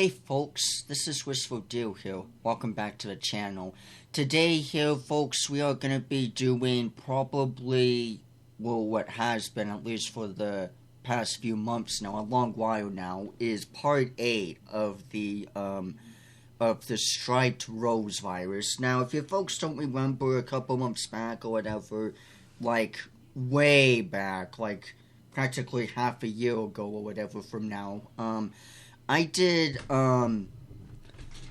Hey folks, this is Wistful Deal here. Welcome back to the channel. Today here, folks, we are going to be doing probably, well, what has been, at least for the past few months now, a long while now, is part 8 of the striped rose virus. Now, if you folks don't remember, a couple months back or whatever, like, way back, like, practically half a year ago or whatever from now, I did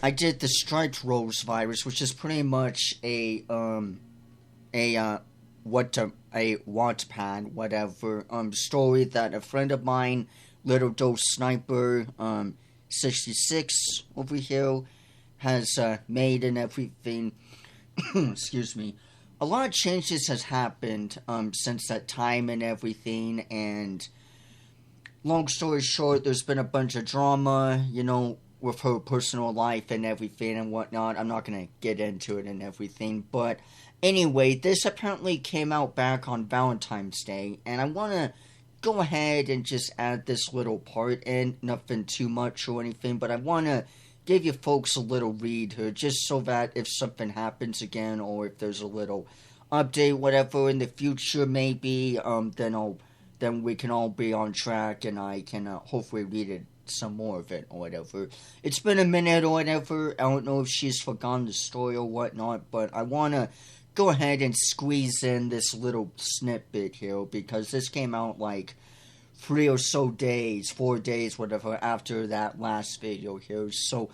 the striped rose virus, which is pretty much a Wattpad, whatever, story that a friend of mine, Little Dose Sniper, 66 over here, has, made and everything. Excuse me. A lot of changes has happened, since that time and everything, and long story short, there's been a bunch of drama, with her personal life and everything and whatnot. I'm not going to get into it and everything. But anyway, this apparently came out back on Valentine's Day. And I want to go ahead and just add this little part in. Nothing too much or anything. But I want to give you folks a little read here. Just so that if something happens again or if there's a little update, whatever, in the future maybe, then we can all be on track and I can hopefully read it, some more of it or whatever. It's been a minute or whatever. I don't know if she's forgotten the story or whatnot, but I want to go ahead and squeeze in this little snippet here because this came out like 4 days, whatever, after that last video here. So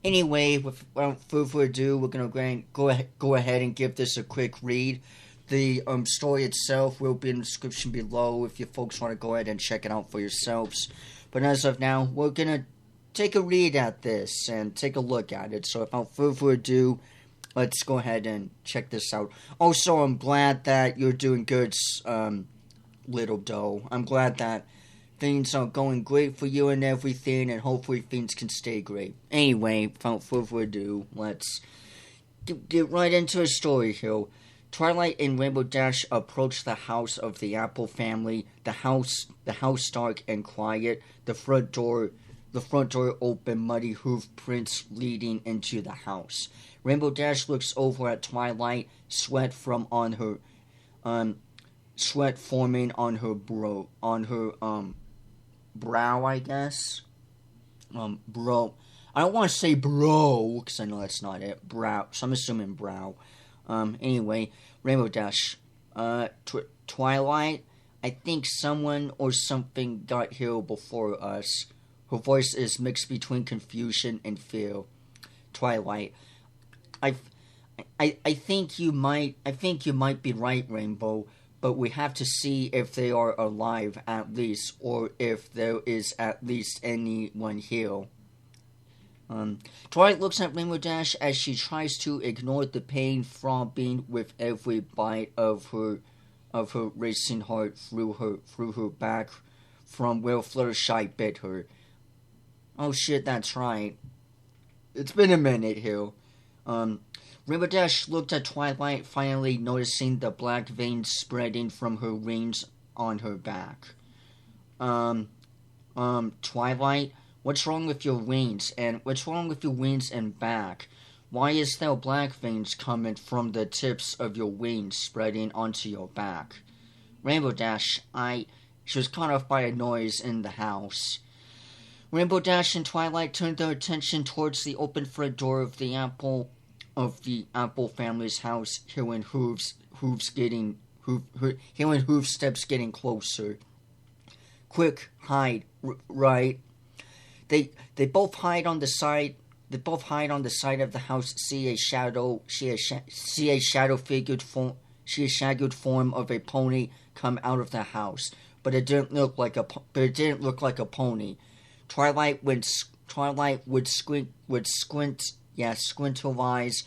anyway, without further ado, we're going to go ahead and give this a quick read. The story itself will be in the description below if you folks want to go ahead and check it out for yourselves. But as of now, we're going to take a read at this and take a look at it. So without further ado, let's go ahead and check this out. Also, I'm glad that you're doing good, Little Doe. I'm glad that things are going great for you and everything, and hopefully things can stay great. Anyway, without further ado, let's get right into a story here. Twilight and Rainbow Dash approach the house of the Apple family. The house dark and quiet. The front door open, muddy hoof prints leading into the house. Rainbow Dash looks over at Twilight, sweat forming on her brow, I guess. Bro. I don't want to say bro, because I know that's not it. Brow. So I'm assuming brow. Anyway, Rainbow Dash, Twilight, I think someone or something got here before us. Her voice is mixed between confusion and fear. Twilight, I think you might be right, Rainbow, but we have to see if they are alive at least, or if there is at least anyone here. Twilight looks at Rainbow Dash as she tries to ignore the pain throbbing with every bite of her racing heart through her back from where Fluttershy bit her. Oh shit, that's right. It's been a minute here. Rainbow Dash looked at Twilight, finally noticing the black veins spreading from her rings on her back. Twilight, what's wrong with your wings? And what's wrong with your wings and back? Why is there black veins coming from the tips of your wings spreading onto your back? Rainbow Dash, she was caught off by a noise in the house. Rainbow Dash and Twilight turned their attention towards the open front door of the Apple family's house, hearing hoofsteps getting closer. Quick, hide, right? They both hide on the side. They both hide on the side of the house. See a shadowed form of a pony come out of the house, but it didn't look like a pony. Twilight would squint her eyes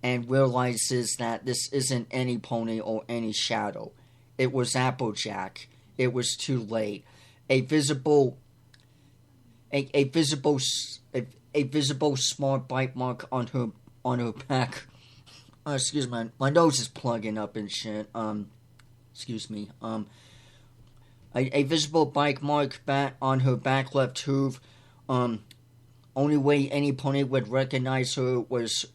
and realizes that this isn't any pony or any shadow. It was Applejack. It was too late. A visible smart bite mark on her back. Excuse me, my nose is plugging up and shit. Excuse me. A visible bite mark on her back left hoof only way any pony would recognize her was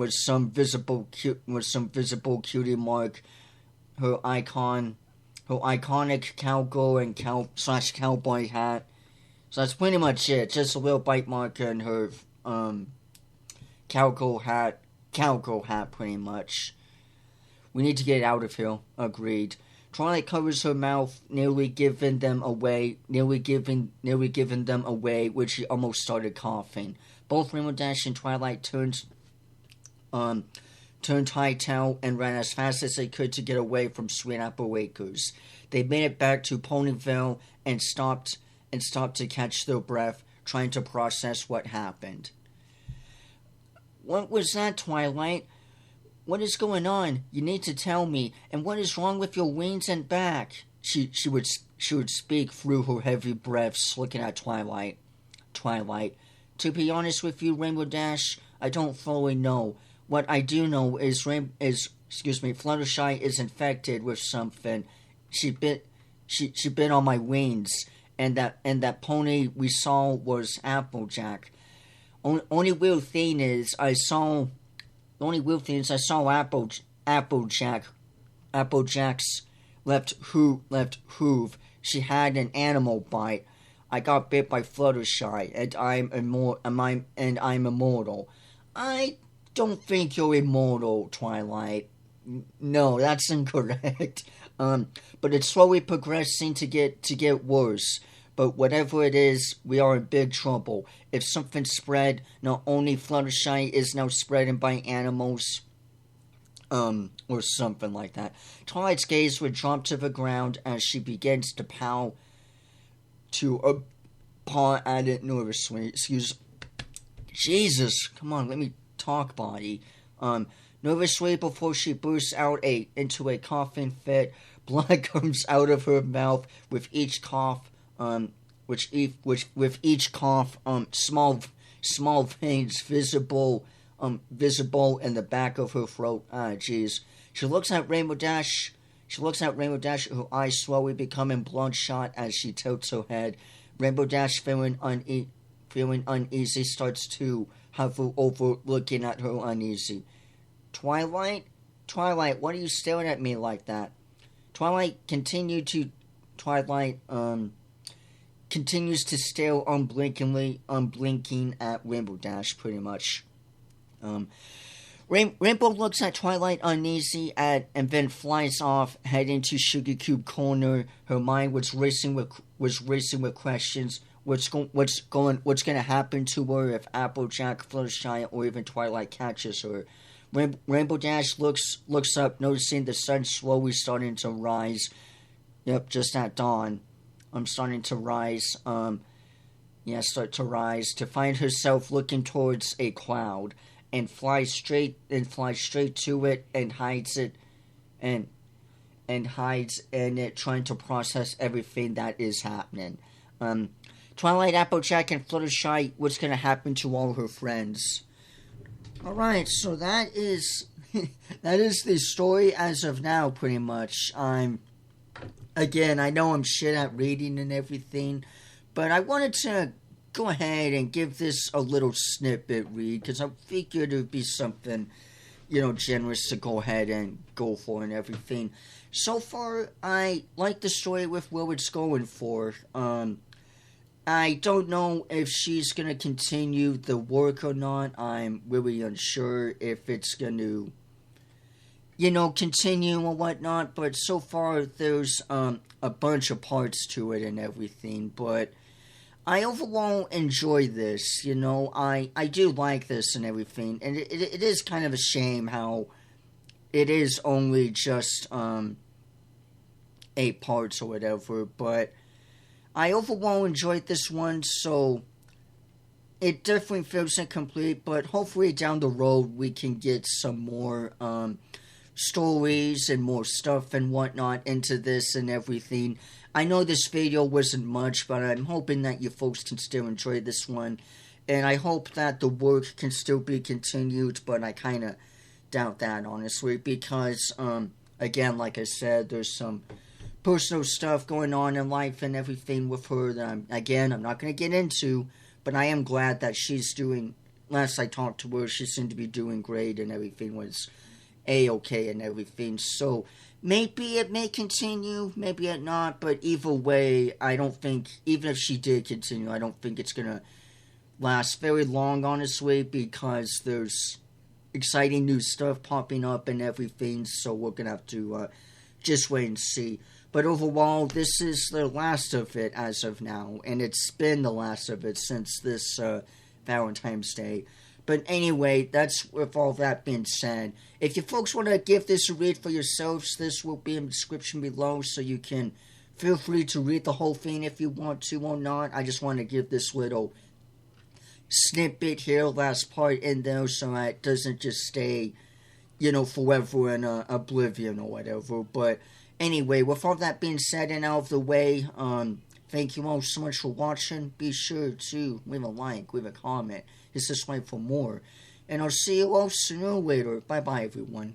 some visible cutie mark, her iconic cowgirl and cowboy hat. So that's pretty much it. Just a little bite mark in her cowgirl hat, pretty much. We need to get out of here. Agreed. Twilight covers her mouth, nearly giving them away, which she almost started coughing. Both Rainbow Dash and Twilight turned hightail and ran as fast as they could to get away from Sweet Apple Acres. They made it back to Ponyville and stopped to catch their breath, trying to process what happened. What was that, Twilight? What is going on? You need to tell me. And what is wrong with your wings and back? She would speak through her heavy breaths, looking at Twilight. Twilight, to be honest with you, Rainbow Dash, I don't fully know. What I do know is Fluttershy is infected with something. She bit on my wings, and that pony we saw was Applejack. Only weird thing is I saw Applejack's left hoof. She had an animal bite. I got bit by Fluttershy, and I'm immortal. I don't think you're immortal, Twilight. No, that's incorrect. But it's slowly progressing to get worse. But whatever it is, we are in big trouble. If something spread, not only Fluttershy is now spreading by animals, or something like that. Twilight's gaze would drop to the ground as she begins to paw at it nervously. Jesus, come on, let me talk, body. Nervously before she bursts out into a coughing fit. Blood comes out of her mouth with each cough. With each cough, small veins visible in the back of her throat. Jeez. She looks at Rainbow Dash. Her eyes slowly becoming bloodshot as she tilts her head. Rainbow Dash, feeling uneasy, starts to hover over, looking at her uneasy. Twilight, what are you staring at me like that? Twilight continues to stare unblinking at Rainbow Dash, pretty much. Rainbow looks at Twilight uneasy and then flies off, heading to Sugar Cube Corner. Her mind was racing with questions. What's going to happen to her if Applejack, Fluttershy, or even Twilight catches her? Rainbow Dash looks up, noticing the sun slowly starting to rise. Yep, just at dawn. I'm starting to rise. Start to rise to find herself looking towards a cloud and flies straight to it and hides it and hides in it, trying to process everything that is happening. Twilight, Applejack, and Fluttershy, what's going to happen to all her friends? Alright, so that is the story as of now, pretty much. Again, I know I'm shit at reading and everything, but I wanted to go ahead and give this a little snippet read, because I figured it would be something, generous to go ahead and go for and everything. So far, I like the story with where it's going for. I don't know if she's going to continue the work or not. I'm really unsure if it's going to, continue or whatnot. But so far, there's a bunch of parts to it and everything. But I overall enjoy this, I do like this and everything. And it is kind of a shame how it is only just 8 parts or whatever. But I overall enjoyed this one, so it definitely feels incomplete, but hopefully down the road we can get some more stories and more stuff and whatnot into this and everything. I know this video wasn't much, but I'm hoping that you folks can still enjoy this one, and I hope that the work can still be continued, but I kind of doubt that, honestly, because, again, like I said, there's some personal stuff going on in life and everything with her that I'm not going to get into, But I am glad that she's doing, last I talked to her, she seemed to be doing great and everything was A-okay and everything. So maybe it may continue, maybe it not, but either way, I don't think, even if she did continue, I don't think it's going to last very long, honestly, because there's exciting new stuff popping up and everything, so we're going to have to just wait and see. But overall, this is the last of it as of now, and it's been the last of it since this Valentine's Day. But anyway, that's with all that being said. If you folks want to give this a read for yourselves, this will be in the description below, so you can feel free to read the whole thing if you want to or not. I just want to give this little snippet here, last part in there, so that it doesn't just stay, forever in oblivion or whatever. But anyway, with all that being said and out of the way, thank you all so much for watching. Be sure to leave a like, leave a comment, hit subscribe for more. And I'll see you all sooner or later. Bye-bye, everyone.